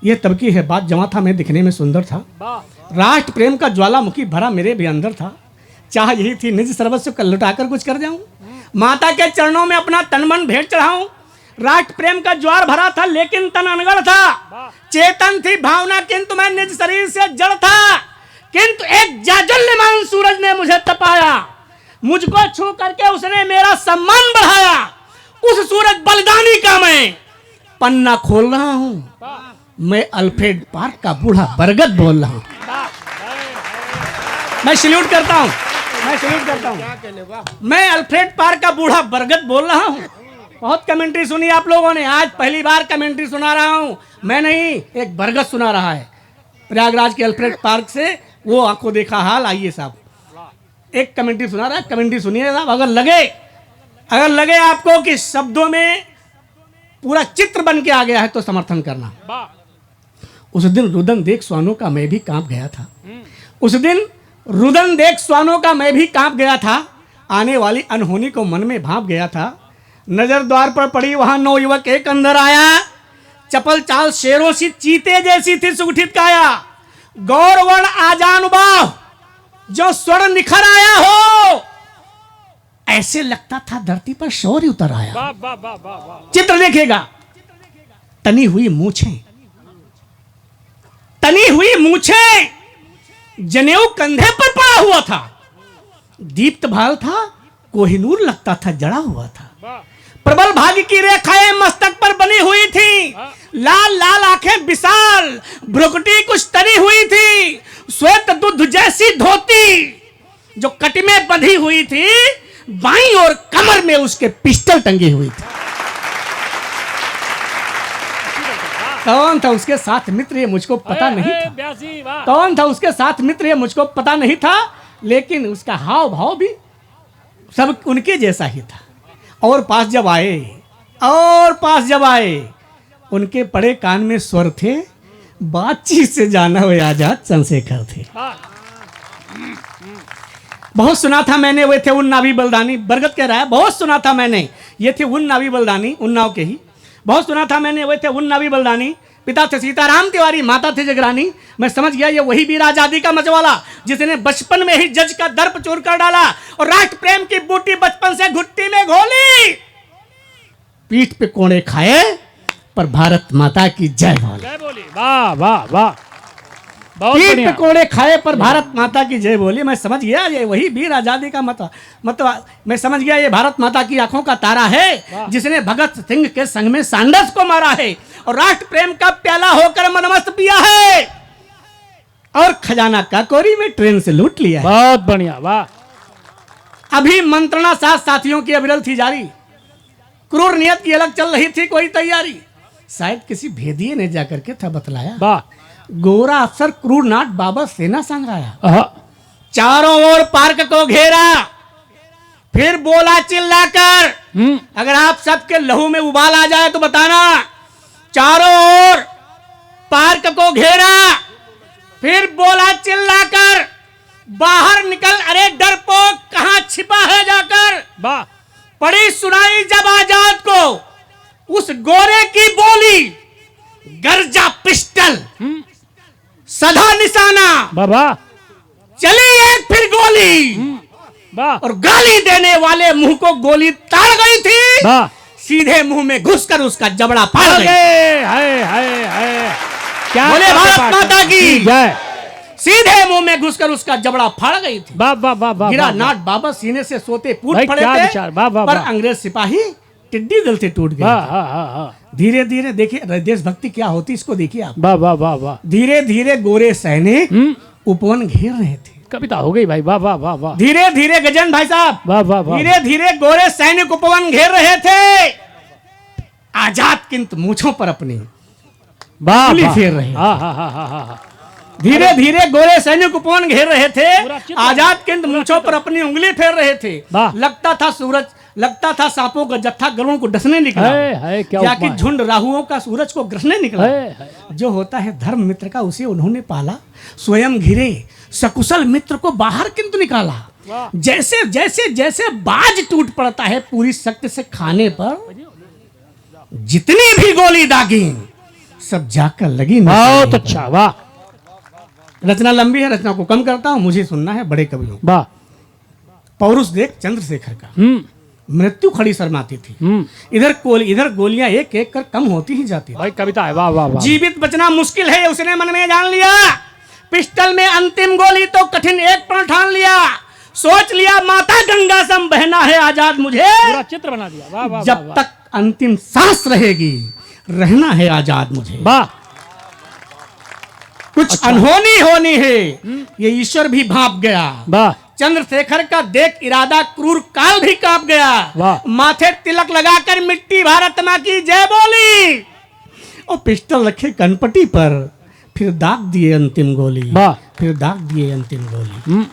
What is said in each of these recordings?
ये तब की है बात, जवां था मैं दिखने में सुंदर था, राष्ट्र प्रेम का ज्वालामुखी भरा मेरे भी अंदर था, चाह यही थी निज सर्वस्व का लुटाकर कुछ कर जाऊं, माता के चरणों में अपना तन मन भेंट चढ़ाऊं। राष्ट्र प्रेम का ज्वार भरा था लेकिन तन अनगढ़ था, चेतन थी भावना किंतु मैं निज शरीर से जड़ था, किंतु एक जाज्वल्यमान सूरज ने मुझे तपाया, मुझको छू करके उसने मेरा सम्मान बढ़ाया। उस सूरज बलिदानी का मैं पन्ना खोल रहा हूं, मैं अल्फ्रेड पार्क का बूढ़ा बरगद बोल रहा हूं। मैं सल्यूट करता हूं, मैं सल्यूट करता हूं। मैं अल्फ्रेड पार्क का बूढ़ा बरगद बोल रहा हूं। बहुत कमेंट्री सुनी आप लोगों ने, आज पहली बार कमेंट्री सुना रहा हूं, मैं नहीं, एक बरगद सुना रहा है प्रयागराज के अल्फ्रेड पार्क से, वो आंखों देखा हाल। आइए साहब, एक कमेंट्री सुना रहा है, कमेंट्री सुनिए साहब। अगर लगे आपको कि शब्दों में पूरा चित्र बन के आ गया है तो समर्थन करना। उस दिन रुदन देख स्वानों का मैं भी कांप गया था, उस दिन रुदन देख स्वानों का मैं भी कांप गया था, आने वाली अनहोनी को मन में भांप गया था। नजर द्वार पर पड़ी वहां नौयुवक एक अंदर आया, चपल चाल शेरों सी चीते जैसी थी सुगठित काया, गौरवर्ण आजानुबाह जो स्वर्ण निखर आया हो, ऐसे लगता था धरती पर शौर्य उतर आया। चित्र देखिएगा, तनी हुई मूछें, तनी हुई मूछें, जनेऊ कंधे पर पड़ा हुआ था, दीप्त भाल था, कोहिनूर लगता था जड़ा हुआ था, प्रबल भाग्य की रेखाएं मस्तक पर बनी हुई थी, लाल लाल आंखें विशाल, भ्रुकुटी कुछ तरी हुई थी, श्वेत दूध जैसी धोती जो कटी में बंधी हुई थी, बाईं और कमर में उसके पिस्टल टंगी हुई थी। कौन था उसके साथ मित्र ये मुझको पता नहीं था, कौन था उसके साथ मित्र ये मुझको पता नहीं था, लेकिन उसका हाव भाव भी सब उनके जैसा ही था। और पास जब आए, उनके पड़े कान में स्वर थे, बातचीत से जाना हुए आजाद चंद्रशेखर थे। बहुत सुना था मैंने, वे थे उन्नावी बलिदानी, बरगद कह रहा है, बहुत सुना था मैंने, ये थे उन्नावी बलिदानी, उन्नाव के ही। बहुत सुना था मैंने, वे थे उन्नावी बलिदानी, पिता थे सीताराम तिवारी, माता थे जगरानी। मैं समझ गया ये वही वीर आजादी का मजवाला जिसने बचपन में ही जज का दर्प चोर कर डाला और राष्ट्र प्रेम की बूटी बचपन से घुट्टी में घोली, पीठ पे कोड़े खाए पर भारत माता की जय बोली। वाह वाह वाह, पीठ पे कोड़े खाए पर भारत माता की जय बोली। मैं समझ गया ये वही वीर आजादी का मतलब मैं समझ गया ये भारत माता की आंखों का तारा है जिसने भगत सिंह के संग में सांडर्स को मारा है और राष्ट्र प्रेम का प्याला होकर मनमस्त पिया है और खजाना काकोरी में ट्रेन से लूट लिया है। बहुत बढ़िया, वाह। अभी मंत्रणा साथ साथियों की अविरल थी जारी, क्रूर नियत की अलग चल रही थी कोई तैयारी, शायद किसी भेदिए ने जाकर के था बतलाया, वाह। गोरा अफसर क्रूरनाट बाबा सेना संग आया, चारों ओर पार्क को घेरा, फिर बोला चिल्लाकर, अगर आप सबके लहू में उबाल आ जाए तो बताना। चारों ओर पार्क को घेरा, फिर बोला चिल्लाकर, बाहर निकल, अरे डरपोक कहां छिपा है जाकर। वाह। पड़ी सुनाई जब आजाद को उस गोरे की बोली, गर्जा पिस्टल, सधा निशाना, बाबा चली एक फिर गोली, और गाली देने वाले मुंह को गोली ताड़ गई थी, सीधे मुंह में घुसकर उसका जबड़ा फाड़ गई। क्या बोले भारत माता की जय। सीधे मुंह में घुसकर उसका जबड़ा फाड़ गई थी। गिरा नाट वाह बाबा सीने से सोते फूट भाई, पड़े क्या थे, विचार, वाह, वाह, पर वाह। अंग्रेज सिपाही टिड्डी दल से टूट गए। धीरे धीरे देखिए देशभक्ति क्या होती इसको देखिए आप। वाह वाह वाह वाह। धीरे धीरे गोरे सैनिक उपवन घेर रहे थे। कविता हो गई भाई, वाह वाह वाह वाह। धीरे धीरे गजन भाई साहब, वाह वाह वाह। धीरे धीरे गोरे सैनिक उपवन घेर रहे थे। आजाद किंतु मूछों पर अपनी उंगली फेर रहे थे। धीरे धीरे गोरे सैनिक उपवन घेर रहे थे। आजाद किंतु मूछों पर अपनी उंगली फेर रहे थे। लगता था सूरज, लगता था सांपों का जत्था गरुड़ को डसने निकला, या कि झुंड राहुओं का सूरज को ग्रसने निकला। जो होता है धर्म मित्र का उसे उन्होंने पाला, स्वयं घिरे सकुशल मित्र को बाहर किंतु निकाला। जैसे जैसे जैसे बाज टूट पड़ता है पूरी शक्ति से खाने पर, जितनी भी गोली दागी सब जाकर लगी बहुत नचाने। अच्छा वाह रचना लंबी है, रचना को कम करता हूं, मुझे सुनना है बड़े कवियों। वाह पौरुष देख चंद्रशेखर का, हम्म मृत्यु खड़ी शर्माती थी। इधर गोलियां एक एक कर कम होती ही जाती थी। भाई कविता है वाह वाह वाह जीवित बचना मुश्किल है, उसने मन में जान लिया। पिस्टल में अंतिम गोली तो कठिन एक पण ठान लिया। सोच लिया माता गंगा सम बहना है आजाद मुझे, पूरा चित्र बना दिया वाह वाह जब तक अंतिम सांस रहेगी रहना है आजाद मुझे। वाह कुछ अनहोनी होनी है ये ईश्वर भी भाप गया। वाह चंद्रशेखर का देख इरादा क्रूर काल भी कांप गया। वाह। माथे तिलक लगाकर मिट्टी भारत मां की जय बोली और पिस्टल रखे कनपटी पर, फिर दाग दिए अंतिम गोली। वाह। फिर दाग दिए अंतिम गोली।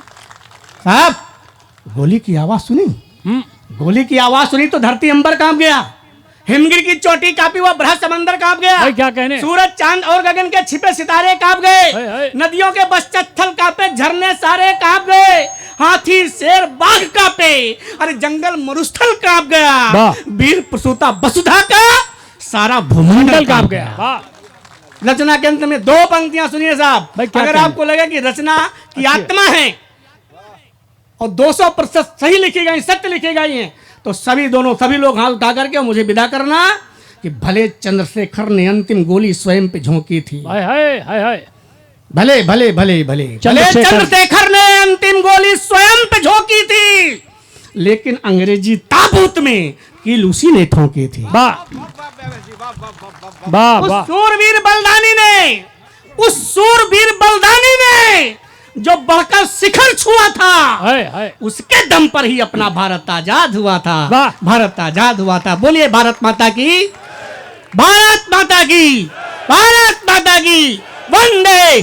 साहब गोली की आवाज सुनी, गोली की आवाज सुनी तो धरती अंबर कांप गया। हिमगिरी की चोटी कांपी, हुआ बृहद समंदर कांप गया। भाई क्या कहने सूरज चांद और गगन के छिपे सितारे कांप हाय, गए। हाय। नदियों के बसचत्थल कांपे, झरने सारे कांप गए। हाथी शेर बाघ कांपे, अरे जंगल मरुस्थल कांप गया। वाह। वीर प्रसूता वसुधा का सारा भूमंडल कांप गया। वाह रचना के अंत में दो पंक्तियां सुनिए साहब। भाई क्या अगर कहने? आपको लगे कि रचना की आत्मा है और 200% सही लिखी गई, सत्य लिखी गई है, तो सभी लोग हाथ उठा करके मुझे विदा करना कि भले चंद्रशेखर ने अंतिम गोली स्वयं पे झोंकी थी। हाय हाय हाय हाय भले भले भले भले भले चंद्रशेखर ने अंतिम गोली स्वयं पे झोंकी थी, लेकिन अंग्रेजी ताबूत में कील उसी ने ठोंकी थी। वाह वाह उस वाह सूरवीर बलदानी ने जो बढ़कर शिखर छुआ था, हाय हाय उसके दम पर ही अपना भारत आजाद हुआ था। वाह। भारत आजाद हुआ था। बोलिए भारत माता की, भारत माता की, भारत माता की। वंदे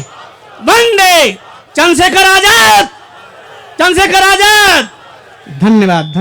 वंदे, चंद्रशेखर आजाद, चंद्रशेखर आजाद। धन्यवाद धन्यवाद।